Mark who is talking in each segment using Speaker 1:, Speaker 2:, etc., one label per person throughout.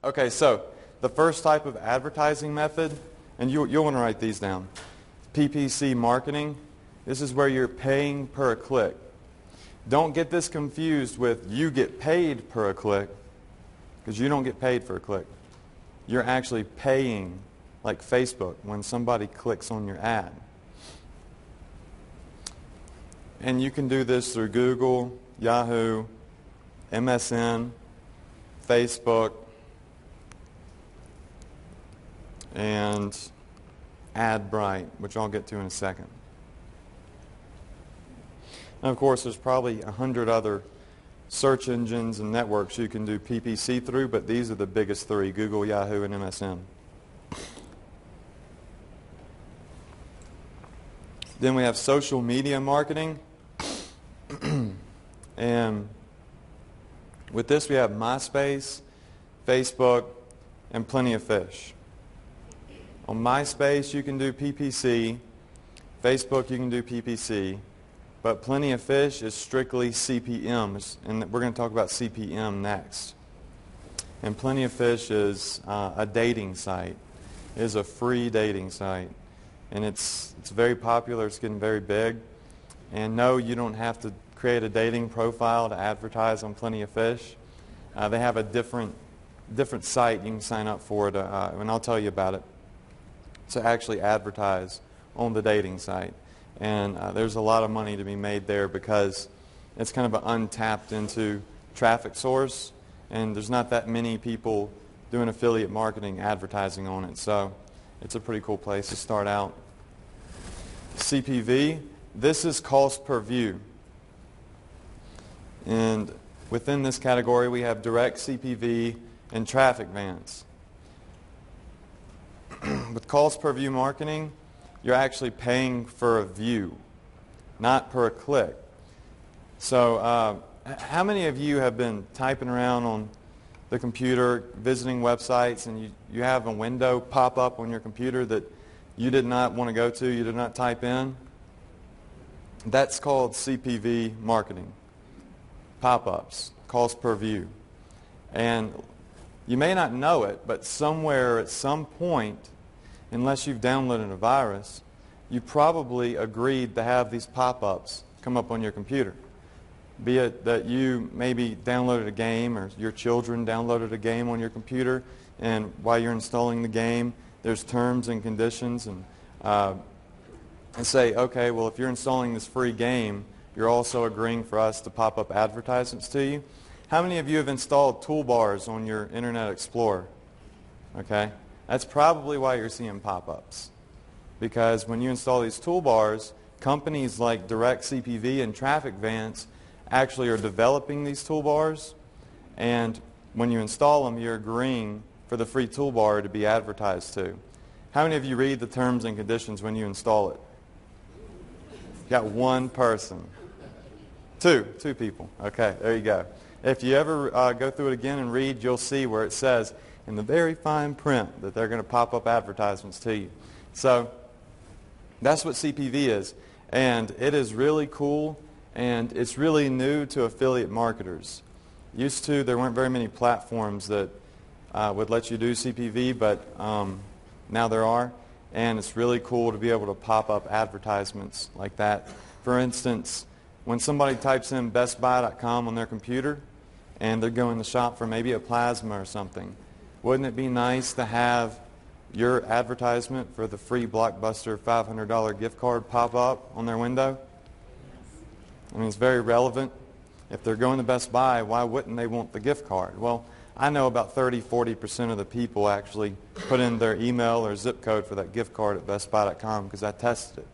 Speaker 1: Okay, so the first type of advertising method, and you'll want to write these down, PPC marketing. This is where you're paying per click. Don't get this confused with you get paid per click, because you don't get paid for a click. You're actually paying, like Facebook, when somebody clicks on your ad. And you can do this through Google, Yahoo, MSN, Facebook, and AdBright, which I'll get to in a second. And of course, there's probably 100 other search engines and networks you can do PPC through, but these are the biggest three: Google, Yahoo, and MSN. Then we have social media marketing. And with this, we have MySpace, Facebook, and Plenty of Fish. On MySpace, you can do PPC. Facebook, you can do PPC. But Plenty of Fish is strictly CPMs, and we're going to talk about CPM next. And Plenty of Fish is a dating site. It is a free dating site. And it's very popular. It's getting very big. And no, you don't have to create a dating profile to advertise on Plenty of Fish. They have a different site you can sign up for, and I'll tell you about it, to actually advertise on the dating site. And there's a lot of money to be made there because it's kind of an untapped into traffic source, and there's not that many people doing affiliate marketing advertising on it. So it's a pretty cool place to start out. CPV, this is cost per view. And within this category, we have direct CPV and traffic vans. With cost per view marketing, you're actually paying for a view, not per click. So how many of you have been typing around on the computer, visiting websites, and you have a window pop up on your computer that you did not want to go to, you did not type in? That's called CPV marketing. Pop-ups, cost per view. And you may not know it, but somewhere at some point, unless you've downloaded a virus, you probably agreed to have these pop-ups come up on your computer. Be it that you maybe downloaded a game, or your children downloaded a game on your computer, and while you're installing the game, there's terms and conditions, and say, okay, well, if you're installing this free game, you're also agreeing for us to pop up advertisements to you. How many of you have installed toolbars on your Internet Explorer? Okay, that's probably why you're seeing pop-ups. Because when you install these toolbars, companies like Direct CPV and Traffic Vans actually are developing these toolbars, and when you install them, you're agreeing for the free toolbar to be advertised to. How many of you read the terms and conditions when you install it? Got one person. Two people. Okay, there you go. If you ever go through it again and read, you'll see where it says in the very fine print that they're going to pop up advertisements to you. So that's what CPV is. And it is really cool, and it's really new to affiliate marketers. Used to, there weren't very many platforms that would let you do CPV, but now there are. And it's really cool to be able to pop up advertisements like that. For instance, when somebody types in bestbuy.com on their computer and they're going to shop for maybe a plasma or something, wouldn't it be nice to have your advertisement for the free Blockbuster $500 gift card pop up on their window? I mean, it's very relevant. If they're going to Best Buy, why wouldn't they want the gift card? Well, I know about 30-40% of the people actually put in their email or zip code for that gift card at bestbuy.com because I tested it.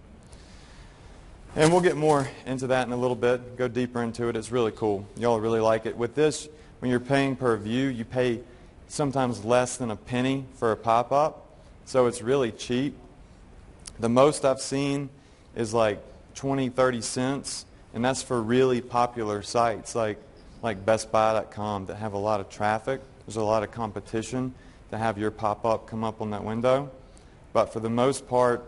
Speaker 1: And we'll get more into that in a little bit, go deeper into it. It's really cool. Y'all really like it. With this, when you're paying per view, you pay sometimes less than a penny for a pop-up, so it's really cheap. The most I've seen is like 20, 30 cents, and that's for really popular sites like bestbuy.com that have a lot of traffic. There's a lot of competition to have your pop-up come up on that window. But for the most part,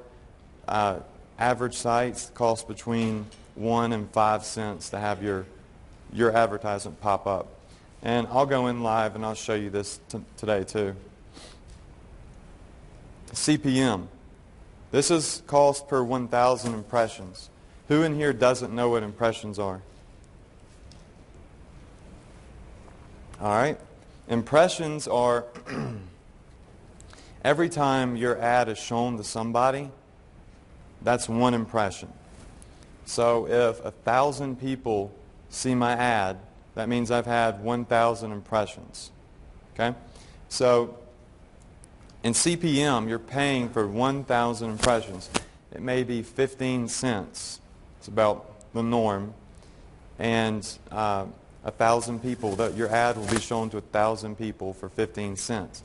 Speaker 1: average sites cost between 1 and 5 cents to have your advertisement pop up. And I'll go in live and I'll show you this today too. CPM. This is cost per 1,000 impressions. Who in here doesn't know what impressions are? All right. Impressions are every time your ad is shown to somebody, that's one impression. So if 1,000 people see my ad, that means I've had 1,000 impressions. Okay? So in CPM, you're paying for 1,000 impressions. It may be 15 cents. It's about the norm. And 1,000 people, your ad will be shown to 1,000 people for 15 cents.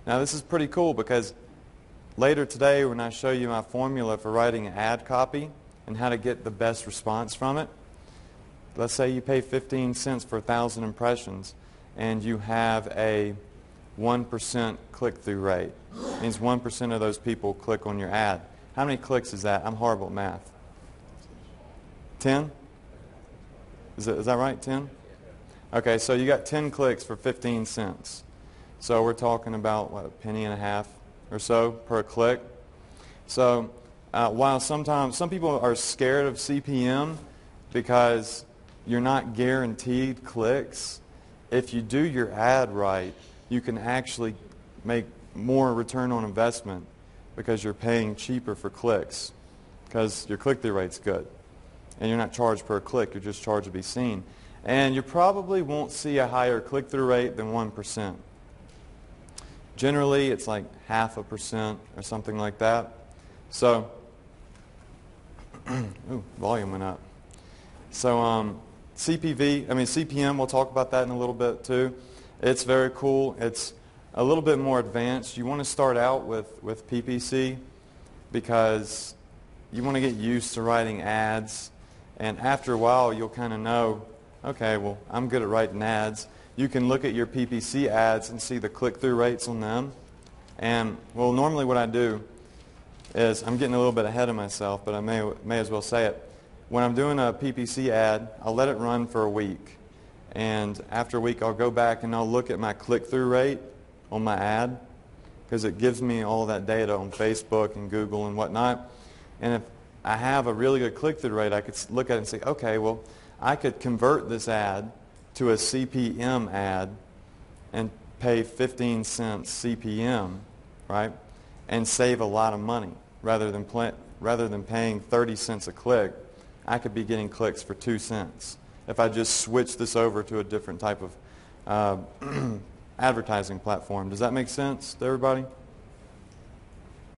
Speaker 1: Now this is pretty cool because later today when I show you my formula for writing an ad copy and how to get the best response from it, let's say you pay 15 cents for 1,000 impressions and you have a 1% click-through rate. It means 1% of those people click on your ad. How many clicks is that? I'm horrible at math. 10? Is that right, 10? Okay, so you got 10 clicks for 15 cents. So we're talking about, what, a penny and a half or so per click. So while sometimes some people are scared of CPM because you're not guaranteed clicks, if you do your ad right, you can actually make more return on investment because you're paying cheaper for clicks because your click-through rate's good. And you're not charged per click, you're just charged to be seen. And you probably won't see a higher click-through rate than 1%. Generally, it's like 0.5% or something like that. So, ooh, volume went up. So CPM, we'll talk about that in a little bit too. It's very cool. It's a little bit more advanced. You want to start out with PPC because you want to get used to writing ads. And after a while, you'll kind of know, okay, well, I'm good at writing ads. You can look at your PPC ads and see the click-through rates on them. And, well, normally what I do is, I'm getting a little bit ahead of myself, but I may as well say it. When I'm doing a PPC ad, I'll let it run for a week. And after a week, I'll go back and I'll look at my click-through rate on my ad because it gives me all that data on Facebook and Google and whatnot. And if I have a really good click-through rate, I could look at it and say, okay, well, I could convert this ad to a CPM ad and pay 15 cents CPM, right, and save a lot of money rather than paying 30 cents a click. I could be getting clicks for 2 cents if I just switch this over to a different type of advertising platform. Does that make sense to everybody?